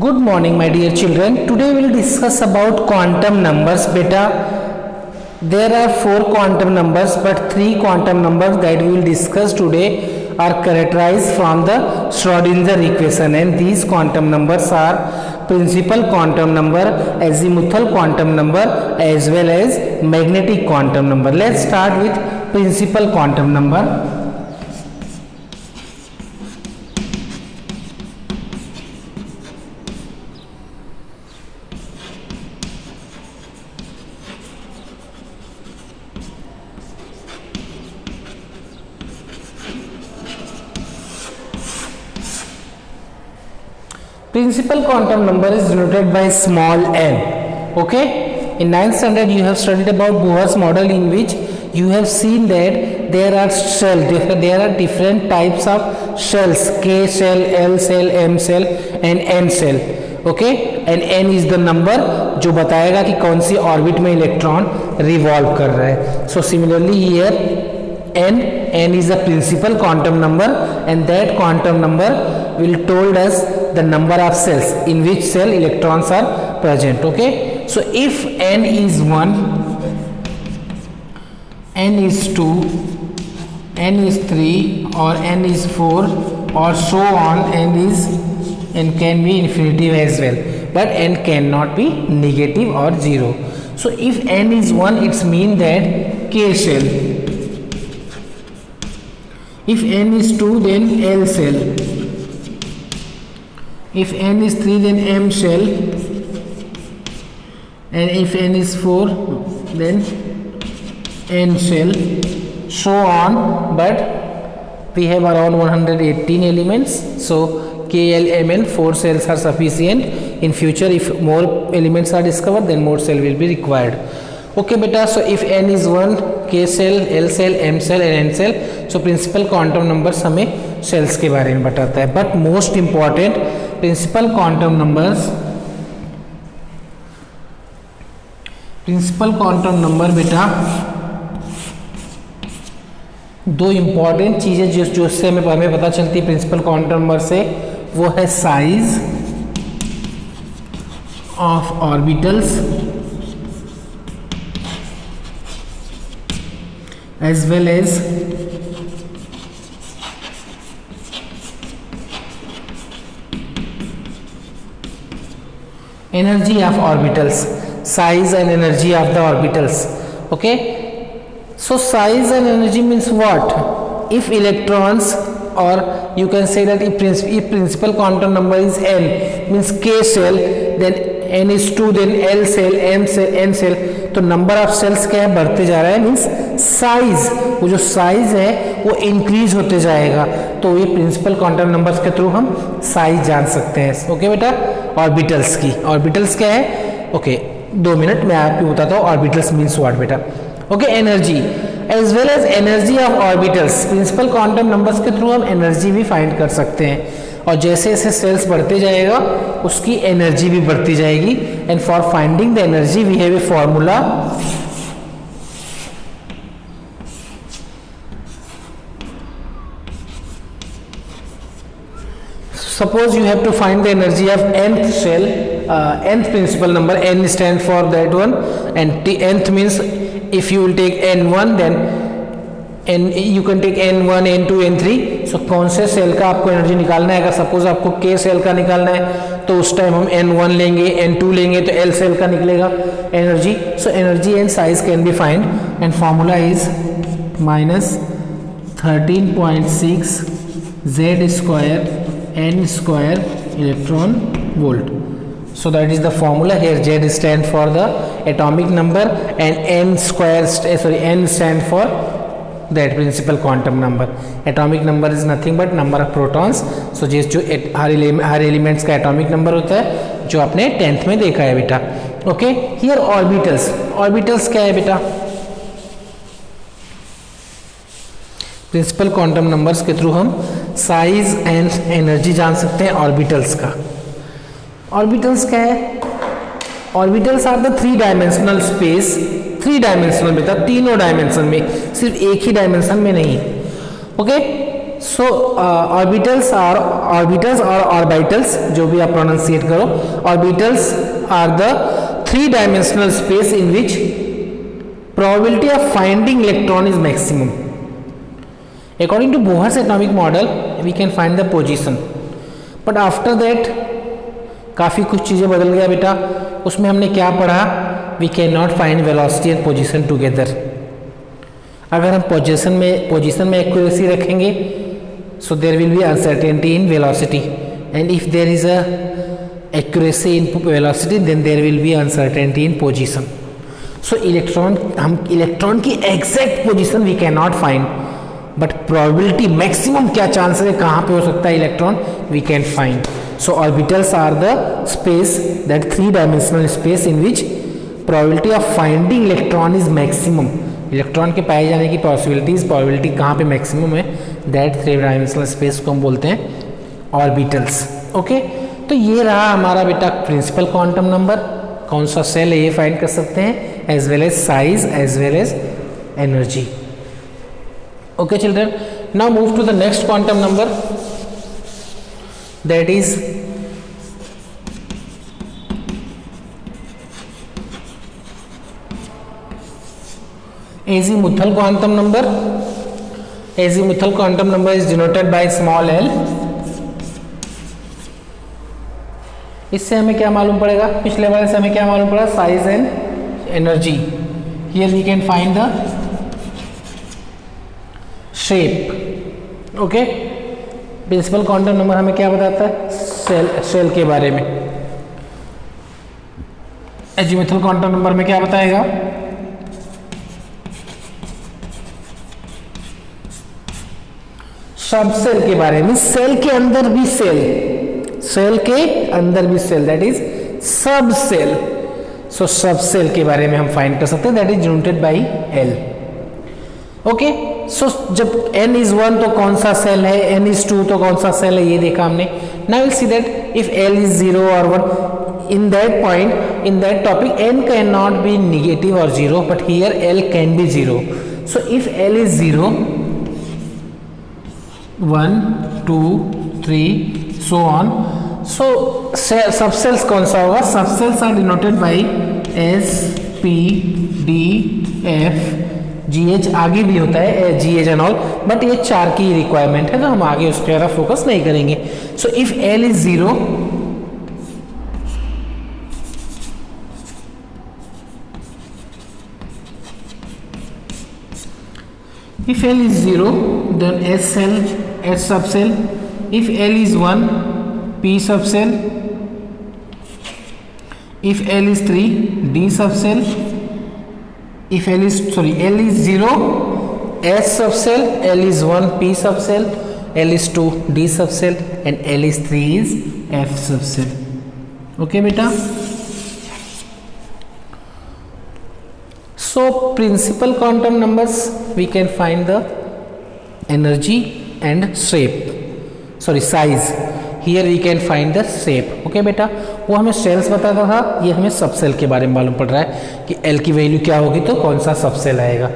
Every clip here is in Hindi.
Good morning, my dear children. Today we will discuss about quantum numbers. Beta, there are four quantum numbers, but three quantum numbers that we will discuss today are characterized from the Schrodinger equation, and these quantum numbers are principal quantum number, azimuthal quantum number, as well as magnetic quantum number. Let's start with principal quantum number. Principal quantum number is denoted by small n. Okay, in 9th standard you have studied about Bohr's model, in which you have seen that there are different types of shells: K shell, L shell, M shell and N shell. Okay, and n is the number जो बताएगा कि कौन सी ऑर्बिट में इलेक्ट्रॉन रिवॉल्व कर रहा है. So similarly here n is the principal quantum number, and that quantum number will told us the number of cells in which cell electrons are present. Okay, so if n is 1, n is 2, n is 3 or n is 4 or so on, n can be infinitive as well, but n cannot be negative or 0. So if n is 1, it's mean that K shell. If n is 2, then L shell. If n is 3, then M shell, and if n is 4, then N shell, so on. But we have around 118 elements, so K, L, M, N 4 cells are sufficient. In future, if more elements are discovered, then more cell will be required. Okay beta, so if n is 1, K cell, L cell, M cell and N cell, so principal quantum numbers हमें cells के बारे में बताता है. But most important, principal quantum number बेटा दो इम्पॉर्टेंट चीज़ें जो उससे हमें पता चलती है प्रिंसिपल क्वांटम नंबर से, वो है size of orbitals as well as energy of orbitals, size and energy of the orbitals. Okay, so size and energy means what? If electrons, or you can say that if principal quantum number is n, means K cell, then n is 2, then L cell, M cell, N cell, तो नंबर ऑफ सेल्स क्या है, बढ़ते जा रहा है. मीन्स साइज, वो जो साइज है वो इंक्रीज होते जाएगा. तो ये प्रिंसिपल क्वांटम नंबर्स के थ्रू हम साइज जान सकते हैं. ओके बेटा, ऑर्बिटल्स की, ऑर्बिटल्स क्या है? ओके 2 मिनट मैं आपको बताता हूँ ऑर्बिटल्स मीन्स व्हाट बेटा. Okay, energy as well as energy of orbitals, principal quantum numbers के थ्रू हम एनर्जी भी फाइंड कर सकते हैं. और जैसे जैसे सेल्स बढ़ते जाएगा उसकी एनर्जी भी बढ़ती जाएगी. And for finding the energy we have a formula. Suppose you have to find the energy of nth shell, nth principal number, n stand for that one, and nth means if you will take n1, then you can take n1, n2, n3. so कौन से सेल का आपको एनर्जी निकालना है. अगर सपोज आपको k सेल का निकालना है तो उस टाइम हम n1 लेंगे, n2 लेंगे तो l सेल का निकलेगा energy. So energy and size can be find, and formula is -13.6 z square n square electron volt. So that is the formula. Here Z stand for the atomic number and n stand for that principal quantum number. Atomic number is nothing but number of protons. So जो हर एलिमेंट्स का एटॉमिक नंबर होता है जो आपने 10th में देखा है बेटा. Okay, here orbitals. ऑर्बिटल्स क्या है बेटा? प्रिंसिपल क्वांटम नंबर्स के थ्रू हम साइज एंड एनर्जी जान सकते हैं ऑर्बिटल्स का. ऑर्बिटल्स क्या है? Orbitals are the 3 dimensional space. 3 dimensional बेटा, तीनों डायमेंशन में, सिर्फ एक ही डायमेंशन में नहीं. ओके, सो ऑर्बिटल्स और ऑर्बिटल्स, जो भी आप प्रोनाउंसिएट करो, orbitals are the 3 dimensional space in which probability of finding electron is maximum. According to Bohr's atomic model, we can find the position, but after that काफ़ी कुछ चीज़ें बदल गया बेटा. उसमें हमने क्या पढ़ा? We cannot find velocity and position together. अगर हम पोजीशन में एक्यूरेसी रखेंगे, so there will be uncertainty in velocity, and if there is a accuracy in velocity, then there will be uncertainty in position. So electron की exact position we can not find, but probability maximum क्या चांसेस है कहाँ पे हो सकता है electron, we can find. So orbitals are the space, that 3 dimensional space in which probability of finding electron is maximum. Electron के पाए जाने की प्रोबेबिलिटी कहाँ पे मैक्सिमम है, दैट 3 डायमेंशनल स्पेस को हम बोलते हैं ऑर्बिटल्स. ओके, तो ये रहा हमारा बेटा प्रिंसिपल क्वांटम नंबर. कौन सा सेल है ये फाइंड कर सकते हैं, as well as size as well as energy. Okay children, now move to the next quantum number, that is azimuthal quantum number. Azimuthal quantum number is denoted by small l. इससे हमें क्या मालूम पड़ेगा, पिछले वाले से हमें क्या मालूम पड़ा, size and energy. Here we can find the shape. Okay, principal quantum number हमें क्या बताता है, सेल के बारे में. एजीमुथल क्वांटम नंबर में क्या बताएगा, सब सेल के बारे में. सेल के अंदर भी सेल के अंदर भी सेल, दैट इज सब सेल. सो सब सेल के बारे में हम फाइंड कर सकते हैं, that is denoted by L. Okay, so जब n इज 1 तो कौन सा सेल है, n इज 2 तो कौन सा सेल है, ये देखा हमने. Now will see that if l is 0 और 1, in that point, in that topic n can not be negative और 0, but here l can be 0. So if l is 0, 1 2 3 so on. So sub shells कौन सा होगा, sub shells are denoted by S P D F G H. आगे भी होता है G H and all, but ये 4 की रिक्वायरमेंट है, तो हम आगे उस पर फोकस नहीं करेंगे. So if L is 0, if L is 0, then S subcell. If L is 1, P subcell. If L is 3, D subcell. If L is 0, S subcell. L is 1, P subcell. L is 2, D subcell, and L is 3 is F subcell. Okay beta. So principal quantum numbers, we can find the energy and shape, size. Here we can find the shape. Okay बेटा, वो हमें सेल्स बताता था, ये हमें सब सेल के बारे में मालूम पड़ रहा है कि L की वैल्यू क्या होगी तो कौन सा सब सेल आएगा.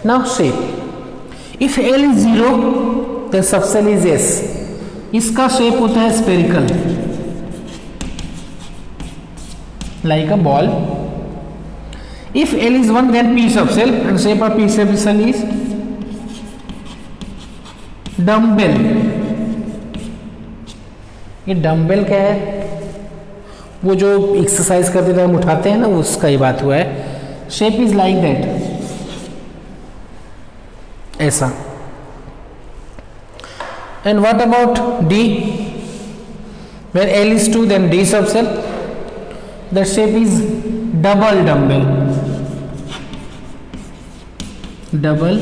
Now shape, if L is 0, then सब सेल is S. इसका शेप होता है spherical, like a ball. If L is 1, then P subcell, and shape of P subcell is dumbbell. ये डम्बेल क्या है, वो जो एक्सरसाइज करते टाइम उठाते हैं ना, उसका ही बात हुआ है. शेप इज लाइक दैट, ऐसा. And what about D? When L is 2, then D subcell. The shape is double dumbbell. Double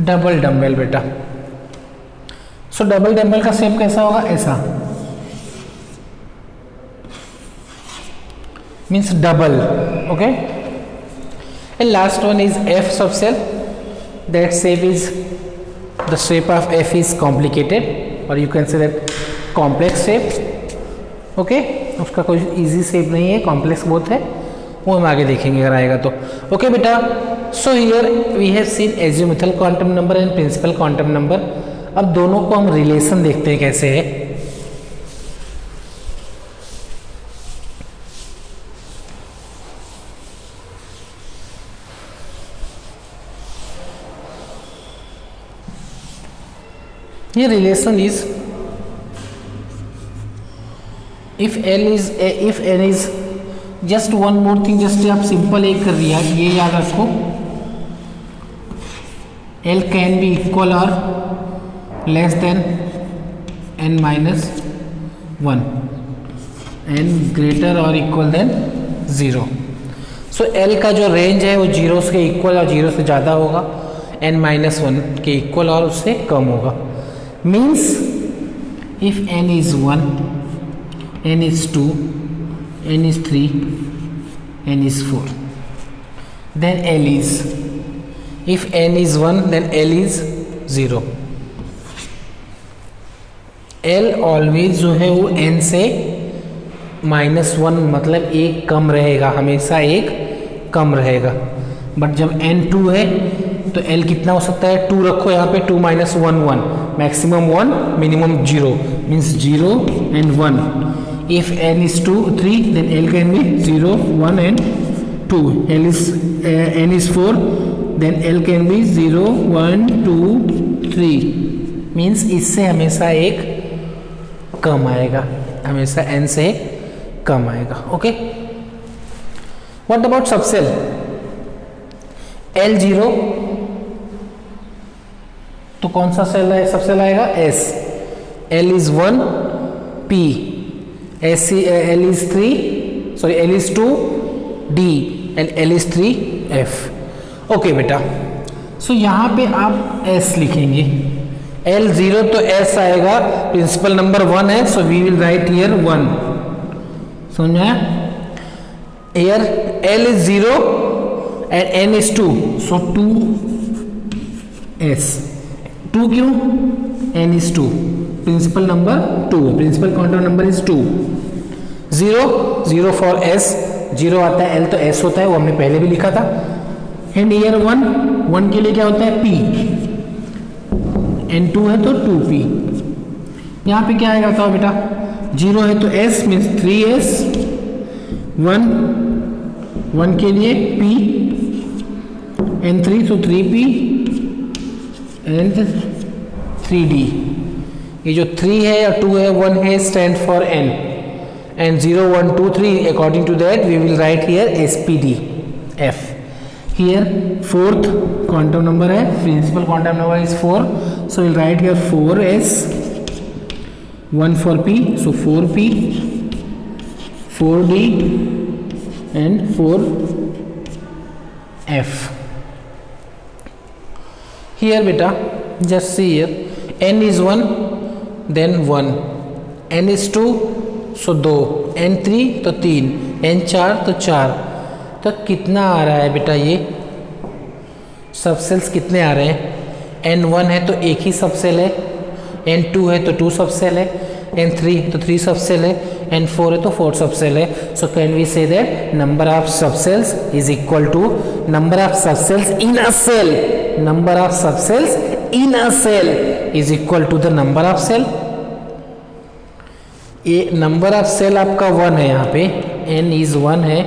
dumbbell बेटा. सो डबल डम्बल का शेप कैसा होगा, ऐसा, means double. Okay, and last one is F subcell. That shape is, the shape of F is complicated, or you can say that complex shape. Okay, उसका कोई इजी शेप नहीं है, कॉम्प्लेक्स बहुत है, वो हम आगे देखेंगे अगर आएगा तो। ओके बेटा, so here we have seen azimuthal quantum number and principal quantum number. अब दोनों को हम रिलेशन देखते हैं कैसे है। ये relation is if n is just one more thing, just आप सिंपल एक कर दिया, ये याद रखो, L कैन बी इक्वल और less than n minus 1 n greater और इक्वल देन 0। सो L का जो रेंज है वो 0 के इक्वल और 0 से ज़्यादा होगा, n माइनस 1 के इक्वल और उससे कम होगा। Means if n is 1, n is 2, n is 3, n is 4, then L is, if n is 1 then L is 0। L always जो है वो n से -1 मतलब एक कम रहेगा, हमेशा एक कम रहेगा। बट जब n 2 है तो L कितना हो सकता है, 2 रखो यहाँ पे, 2 - 1 1, maximum 1 minimum 0, means 0 and 1। If n is 2, 3, then L can be 0, 1 and 2. N is 4, then L can be 0, 1, 2, 3. Means इससे हमेशा एक कम आएगा, हमेशा n से कम आएगा। Okay, What about subshell? L0 तो कौन सा सेल है, सबसेल आएगा S। L is 1, P, L is 3, sorry L is 2, D, and L is 3, F। Okay बेटा, सो यहाँ पे आप S लिखेंगे, L0 तो S आएगा, प्रिंसिपल नंबर 1 है, so we will write here 1। समझ में आया? Here L is 0 and N is 2, so 2S। 2 क्यों? N is 2, principal number 2, principal quantum number is 2। 0 for S, 0 आता है, L तो S होता है, वो हमने पहले भी लिखा था। एंड ईयर 1 के लिए क्या होता है, P, N2 है तो 2P। यहाँ पे क्या आएगा बताओ बेटा, 0 है तो S मीन्स 3S, 1 के लिए P, N3 तो 3P एंड 3D। ये जो 3 है या 2 है, 1 है, stand for N, and 0 1 2 3 according to that we will write here SPD F। here fourth quantum number है, principal quantum number is 4, so we'll write here 4S, 1 for P, so 4P, 4D and 4F। here beta just see here, N is 1 then 1, N is 2 so 2, N3 तो 3, N4 तो 4। तो कितना आ रहा है बेटा, ये सबसेल्स कितने आ रहे हैं? N1 है तो एक ही सबसेल है, N2 है तो 2 सबसेल है, N3 तो 3 सबसेल है, N4 है तो 4 सबसेल है। So can we say that number of subshells is equal to number of subshells in a shell, number of subshells in a shell is equal to the number of shell. ये नंबर ऑफ सेल आपका 1 है, यहाँ पे N इज 1 है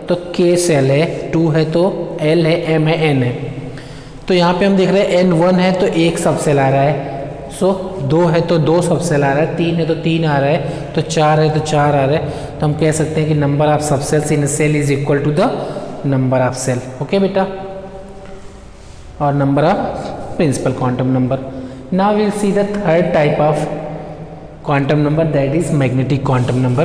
तो K सेल है, 2 है तो L है, M है, N है। तो यहाँ पे हम देख रहे हैं N1 है तो एक सबसेल आ रहा है, सो 2 है तो 2 सबसेल आ रहा है, 3 है तो 3 आ रहा है, तो 4 है तो 4 आ रहा है। तो हम कह सकते हैं कि number of subshells in shell is equal to the number of shell. Okay बेटा, और number of principal quantum number. Now will see the third type of quantum number, that is magnetic quantum number।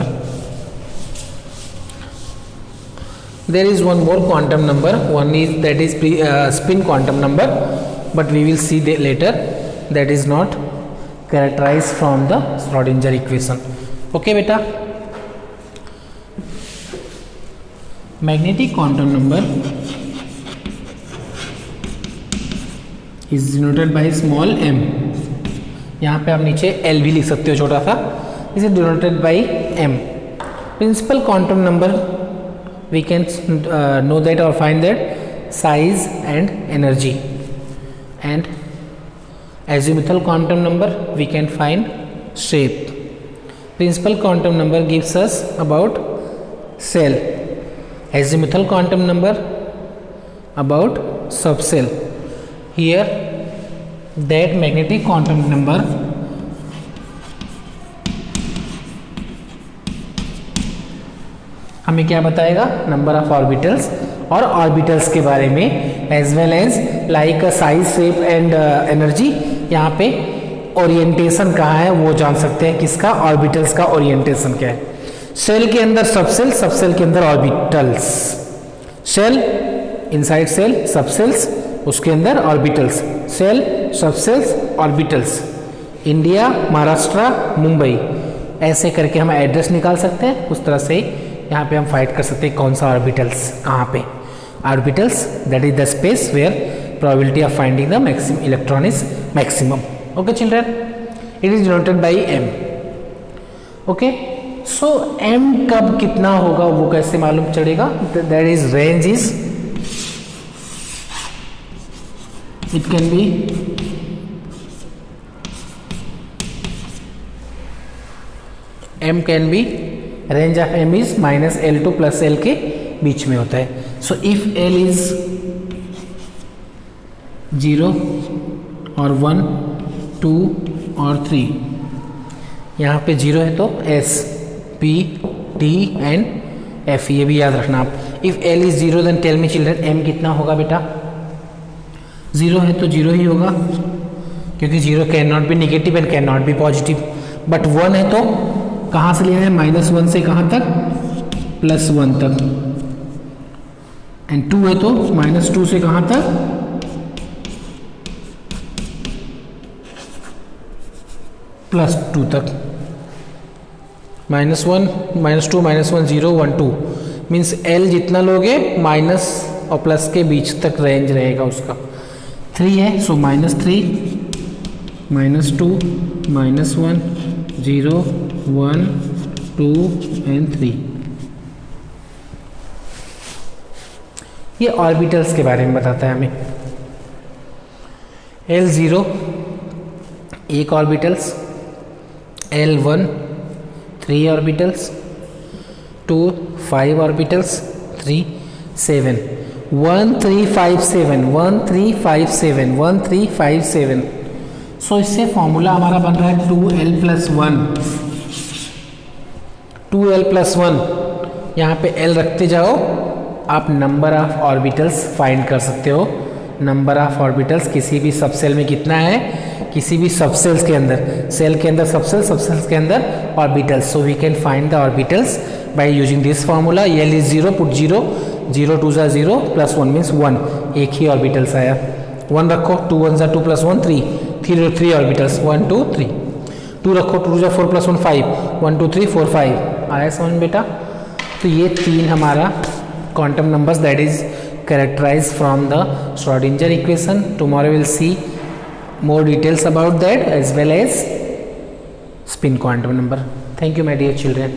there is one more quantum number, one is that is spin quantum number, but we will see that later, that is not characterized from the Schrodinger equation। okay beta, magnetic quantum number is denoted by small m। यहाँ पे आप नीचे L भी लिख सकते हो छोटा सा, इसे denoted by M। principal quantum number we can know that or find that size and energy, and azimuthal quantum number we can find shape. Principal quantum number gives us about cell, azimuthal quantum number about subcell. Here that magnetic quantum number हमें क्या बताएगा, नंबर ऑफ ऑर्बिटल्स और ऑर्बिटल्स के बारे में, as well as like size, shape and energy. यहाँ पे ओरिएंटेशन कहाँ है वो जान सकते हैं, किसका, ऑर्बिटल्स का ओरिएंटेशन क्या है. सेल के अंदर सबसेल, सबसेल के अंदर orbitals. Shell inside shell, subshells उसके अंदर orbitals. Shell, subshells, orbitals. India, Maharashtra, Mumbai, ऐसे करके हम एड्रेस निकाल सकते हैं. उस तरह से यहाँ पे हम फाइट कर सकते हैं कौन सा ऑर्बिटल्स कहाँ पे. Orbitals that is the space where probability of finding the maximum electron is maximum. Okay children, it is denoted by M. Okay, so M कब कितना होगा वो कैसे मालूम चलेगा, that is range is, it can be m can be, range of m is -L2 plus L के बीच में होता है. सो इफ L इज 0 और 1, 2 और 3, यहाँ पे 0 है तो S, P, T and F, ये भी याद रखना आप. If L is 0 then tell me children m कितना होगा बेटा. 0 है तो 0 ही होगा, क्योंकि 0 can not be negative and can not B positive. But 1 है तो कहाँ से लेना है, -1 से कहाँ तक, +1 तक. एंड 2 है तो -2 से कहाँ तक, +2 तक. -1, -2, -1, 0, 1, 2 मीन्स L जितना लोगे माइनस और प्लस के बीच तक रेंज रहेगा उसका. 3 है सो -3, -2, -1, 0, 1, 2 एंड 3. ये ऑर्बिटल्स के बारे में बताता है हमें. L0 एक ऑर्बिटल्स, L1 3 ऑर्बिटल्स, 2 5 ऑर्बिटल्स, 3 7, 1 3 5 7, 1 3 5 7, 1 3 5 7. सो इससे फॉर्मूला हमारा बन रहा है 2L + 1. 2L + 1, यहाँ पे L रखते जाओ, आप नंबर ऑफ ऑर्बिटल्स फाइंड कर सकते हो. नंबर ऑफ ऑर्बिटल्स किसी भी सबसेल में कितना है, किसी भी सबसेल्स के अंदर, सेल के अंदर सबसेल, सबसेल्स के अंदर orbitals. So we can find the orbitals by using this formula. L is 0, put 0, 0 2 ज़ा 0 + 1 मीन्स 1, एक ही ऑर्बिटल्स आया. 1 रखो, 2 1 ज़ा 2 + 1 3, 3 ऑर्बिटल्स, 1 2 3. 2 रखो, 2 ज़ा 4 + 1 5, 1 2 3 4 5. आया समझ में बेटा. तो ये 3 हमारा quantum numbers that is characterized from the Schrodinger equation. Tomorrow we'll see more details about that as well as spin quantum number. Thank you my dear children.